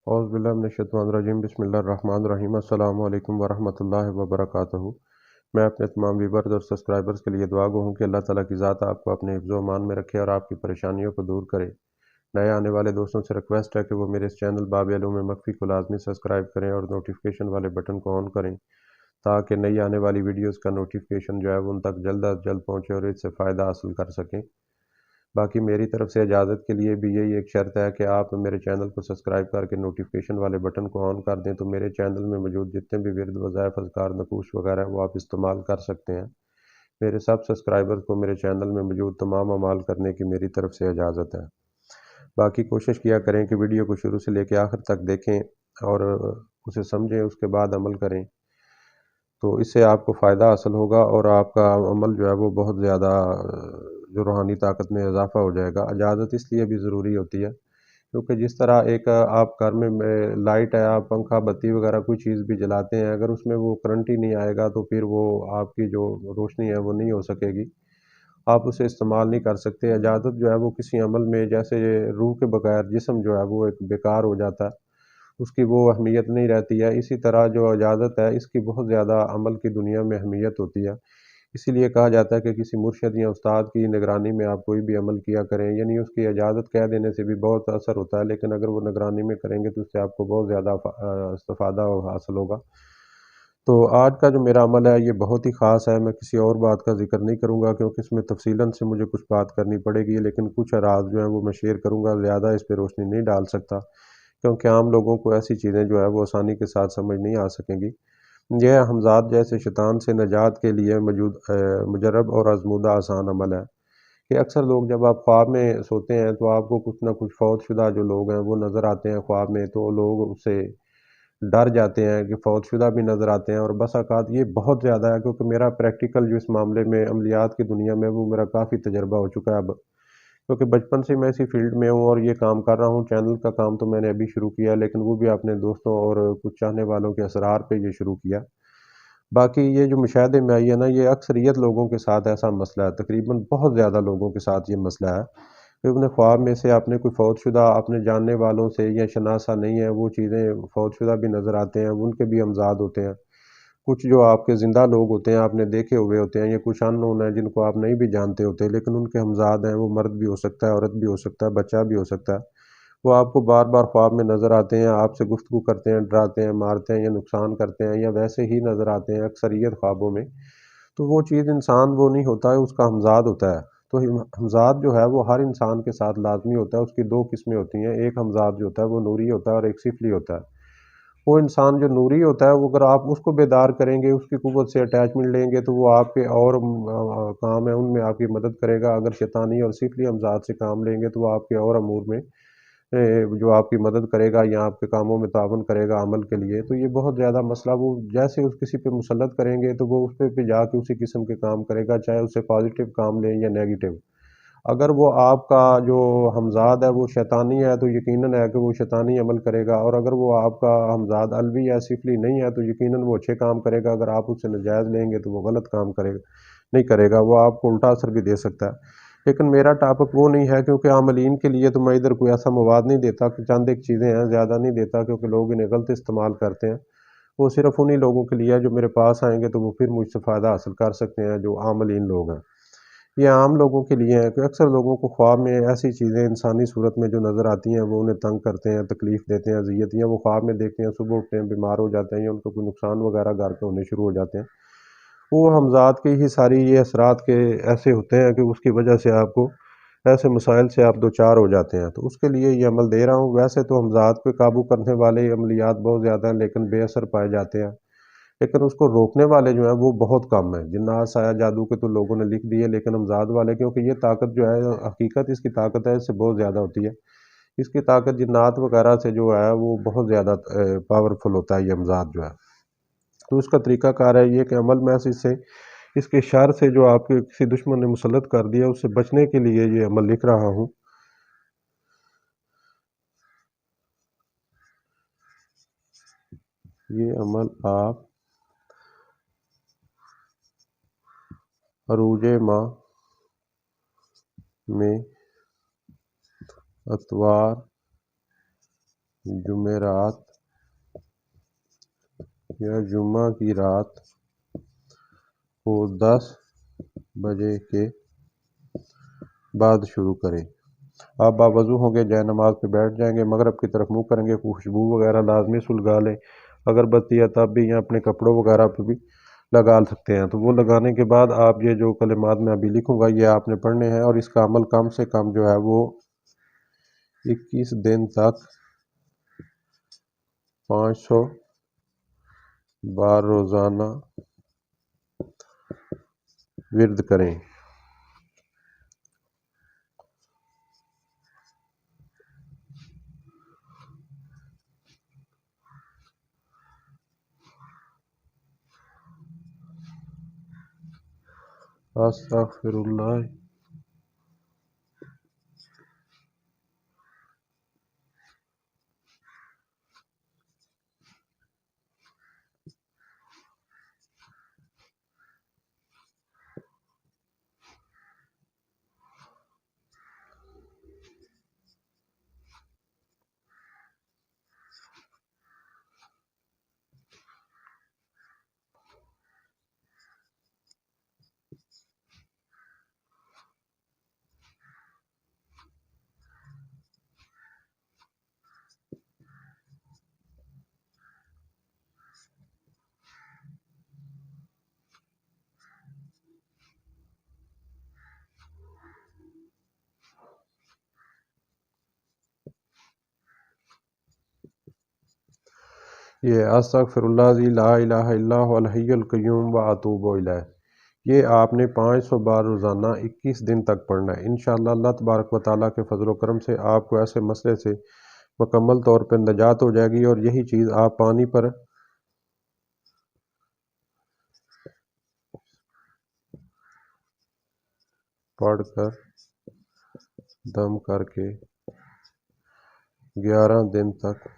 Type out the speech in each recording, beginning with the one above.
औज़ु बिल्लाहि मिनश्शैतानिर्रजीम बिस्मिल्लाहिर्रहमानिर्रहीम अस्सलामु अलैकुम वरहमतुल्लाहि वबरकातुहू। मैं अपने तमाम व्यूअर्स और सब्सक्राइबर्स के लिए दुआ गो हूँ कि अल्लाह ताला की ज़ात आपको अपने हिफ्ज़ व अमान में रखे और आपकी परेशानियों को दूर करे। नए आने वाले दोस्तों से रिक्वेस्ट है कि वो मेरे इस चैनल बाब इल्म मख्फ़ी को लाज़मी सब्सक्राइब करें और नोटिफिकेशन वाले बटन को ऑन करें ताकि नई आने वाली वीडियोज़ का नोटिफिकेशन जो है वो उन तक जल्द अज़ जल्द पहुँचे और इससे फ़ायदा हासिल कर सकें। बाकी मेरी तरफ से इजाज़त के लिए भी यही एक शर्त है कि आप मेरे चैनल को सब्सक्राइब करके नोटिफिकेशन वाले बटन को ऑन कर दें तो मेरे चैनल में मौजूद जितने भी विर्द वज़ाइफ अज़कार नकूश वगैरह वो आप इस्तेमाल कर सकते हैं। मेरे सब सब्सक्राइबर्स को मेरे चैनल में मौजूद तमाम अमाल करने की मेरी तरफ से इजाज़त है। बाकी कोशिश किया करें कि वीडियो को शुरू से लेकर आखिर तक देखें और उसे समझें, उसके बाद अमल करें, तो इससे आपको फ़ायदा हासिल होगा और आपका अमल जो है वो बहुत ज़्यादा जो रूहानी ताकत में इजाफ़ा हो जाएगा। इजाज़त इसलिए भी ज़रूरी होती है क्योंकि जिस तरह एक आप घर में लाइट है, आप पंखा बत्ती वगैरह कोई चीज़ भी जलाते हैं, अगर उसमें वो करंट ही नहीं आएगा तो फिर वो आपकी जो रोशनी है वो नहीं हो सकेगी, आप उसे इस्तेमाल नहीं कर सकते। इजाज़त जो है वो किसी अमल में, जैसे रूह के बगैर जिस्म जो है वो एक बेकार हो जाता है, उसकी वो अहमियत नहीं रहती है। इसी तरह जो इजाज़त है इसकी बहुत ज़्यादा अमल की दुनिया में अहमियत होती है। इसीलिए कहा जाता है कि किसी मुर्शिद या उस्ताद की निगरानी में आप कोई भी अमल किया करें, यानी उसकी इजाज़त कह देने से भी बहुत असर होता है, लेकिन अगर वो निगरानी में करेंगे तो उससे आपको बहुत ज़्यादा इस्तिफ़ादा हासिल होगा। तो आज का जो मेरा अमल है ये बहुत ही ख़ास है। मैं किसी और बात का ज़िक्र नहीं करूँगा क्योंकि इसमें तफ़सीलन से मुझे कुछ बात करनी पड़ेगी, लेकिन कुछ राज़ जो हैं वो मैं शेयर करूँगा, ज़्यादा इस पे रोशनी नहीं डाल सकता क्योंकि आम लोगों को ऐसी चीज़ें जो है वो आसानी के साथ समझ नहीं आ सकेंगी। यह हमज़ात जैसे शैतान से निजात के लिए मुजर्रब और आज़मूदा आसान अमल है कि अक्सर लोग जब आप ख्वाब में सोते हैं तो आपको कुछ ना कुछ फ़ौतशुदा जो लोग हैं वो नज़र आते हैं ख्वाब में, तो लोग उससे डर जाते हैं कि फ़ौतशुदा भी नज़र आते हैं। और बस औक़ात ये बहुत ज़्यादा है क्योंकि मेरा प्रैक्टिकल जो इस मामले में अमलियात की दुनिया में वो मेरा काफ़ी तजुर्बा हो चुका है अब, क्योंकि बचपन से मैं इसी फ़ील्ड में हूँ और ये काम कर रहा हूँ। चैनल का काम तो मैंने अभी शुरू किया, लेकिन वो भी अपने दोस्तों और कुछ चाहने वालों के असरार पे ये शुरू किया। बाकी ये जो मुशाहदे में आई है ना, ये अक्सरियत लोगों के साथ ऐसा मसला है, तकरीबन बहुत ज़्यादा लोगों के साथ ये मसला है कि अपने ख्वाब में से आपने कोई फ़ौतशुदा अपने जानने वालों से या शनासा नहीं है, वो चीज़ें फ़ौतशुदा भी नज़र आते हैं, उनके भी अमज़ाद होते हैं। कुछ जो आपके ज़िंदा लोग होते हैं, आपने देखे हुए होते हैं, या कुछ अननोन है जिनको आप नहीं भी जानते होते, लेकिन उनके हमज़ाद हैं, वो मर्द भी हो सकता है, औरत भी हो सकता है, बच्चा भी हो सकता है। वो आपको बार-बार ख्वाब में नज़र आते हैं, आपसे गुफ्तगू करते हैं, डराते हैं, मारते हैं या नुकसान करते हैं, या वैसे ही नज़र आते हैं अक्सरियत ख्वाबों में। तो वो चीज़ इंसान वो नहीं होता है, उसका हमज़ाद होता है। तो हमज़ाद जो है वो हर इंसान के साथ लाज़मी होता है। उसकी 2 किस्में होती हैं, एक हमज़ाद जो होता है वो नूरी होता है और एक सिफली होता है। वो इंसान जो नूरी होता है, वो अगर आप उसको बेदार करेंगे, उसकी क़ुव्वत से अटैचमेंट लेंगे तो वो आपके और काम है उनमें आपकी मदद करेगा। अगर शैतानी और सिफली हमज़ाद से काम लेंगे तो वो आपके और अमूर में जो आपकी मदद करेगा या आपके कामों में तावन करेगा अमल के लिए। तो ये बहुत ज़्यादा मसला, वो जैसे उस किसी पे मुसल्लत करेंगे तो वो उस पे जाके उसी किस्म के काम करेगा, चाहे उससे पॉज़िटिव काम लें या नेगेटिव। अगर वो आपका जो हमज़ाद है वो शैतानी है तो यकीनन है कि वो शैतानी अमल करेगा, और अगर वो आपका हमज़ाद अलवी या सिफली नहीं है तो यकीनन वो अच्छे काम करेगा। अगर आप उससे नाजायज़ लेंगे तो वो गलत काम करेगा, नहीं करेगा, वो आपको उल्टा असर भी दे सकता है। लेकिन मेरा टॉपिक वो नहीं है क्योंकि आमलीन के लिए तो मैं इधर कोई ऐसा मवाद नहीं देता कि चंद एक चीज़ें हैं, ज़्यादा नहीं देता क्योंकि लोग इन्हें गलत इस्तेमाल करते हैं। वो सिर्फ़ उन्हीं लोगों के लिए है जो मेरे पास आएँगे तो वो फिर मुझसे फ़ायदा हासिल कर सकते हैं, जो आमलीन लोग हैं। ये आम लोगों के लिए है कि अक्सर लोगों को ख्वाब में ऐसी चीज़ें इंसानी सूरत में जो नज़र आती हैं वो उन्हें तंग करते हैं, तकलीफ़ देते हैं, अज़ियत, या वो ख्वाब में देखते हैं, सुबह उठते हैं बीमार हो जाते हैं या उनको कोई नुकसान वगैरह घर पे होने शुरू हो जाते हैं। वो हमज़ात की ही सारी ये असरात के ऐसे होते हैं कि उसकी वजह से आपको ऐसे मसाइल से आप दो-चार हो जाते हैं। तो उसके लिए ये अमल दे रहा हूँ। वैसे तो हमज़ात पे काबू करने वाले अमलियात बहुत ज़्यादा हैं, लेकिन बेअसर पाए जाते हैं। लेकिन उसको रोकने वाले जो हैं वो बहुत कम हैं। जिन्नात, साया, जादू के तो लोगों ने लिख दिए, लेकिन हमज़ाद वाले, क्योंकि ये ताकत जो है, हकीकत इसकी ताकत है, इससे बहुत ज़्यादा होती है। इसकी ताकत जिन्नात वगैरह से जो है वो बहुत ज़्यादा पावरफुल होता है ये हमज़ाद जो है। तो इसका तरीक़ाकार है ये कि अमल महज़ इससे, इसके शर से जो आपके किसी दुश्मन ने मुसल्लत कर दिया, उससे बचने के लिए ये अमल लिख रहा हूँ। ये अमल आप अरूज माह में अतवार جمعرات یا جمعہ کی رات کو 10 بجے کے بعد شروع کریں۔ آپ باوضو ہوں گے، جائے نماز پہ بیٹھ جائیں گے، مغرب کی طرف منہ کریں گے، خوشبو وغیرہ لازمی سلگا لیں، اگر بتی ہے تب بھی، یا اپنے کپڑوں وغیرہ پہ بھی لگا سکتے ہیں۔ تو وہ لگانے کے بعد آپ یہ جو کلمات میں ابھی لکھوں گا یہ آپ نے پڑھنے ہیں، اور اس کا عمل کم سے کم جو ہے وہ 21 دن تک 500 بار روزانہ ورد کریں۔ استغفر اللہ۔ یہ استغفر اللہ الذی لا الہ الا هو الحی القیوم واتوب الیہ، یہ آپ نے 500 بار روزانہ 21 دن تک پڑھنا ہے۔ انشاءاللہ اللہ تبارک و تعالیٰ کے فضل و کرم سے آپ کو ایسے مسئلے سے مکمل طور پر نجات ہو جائے گی، اور یہی چیز آپ پانی پر پڑھ کر دم کر کے 11 دن تک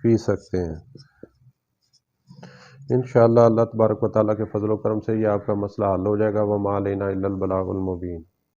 پی سکتے ہیں۔ انشاءاللہ اللہ تبارک و تعالیٰ کے فضل و کرم سے یہ آپ کا مسئلہ حل ہو جائے گا۔ وَمَا عَلَيْنَا إِلَّا الْبَلَاغُ الْمُبِينُ۔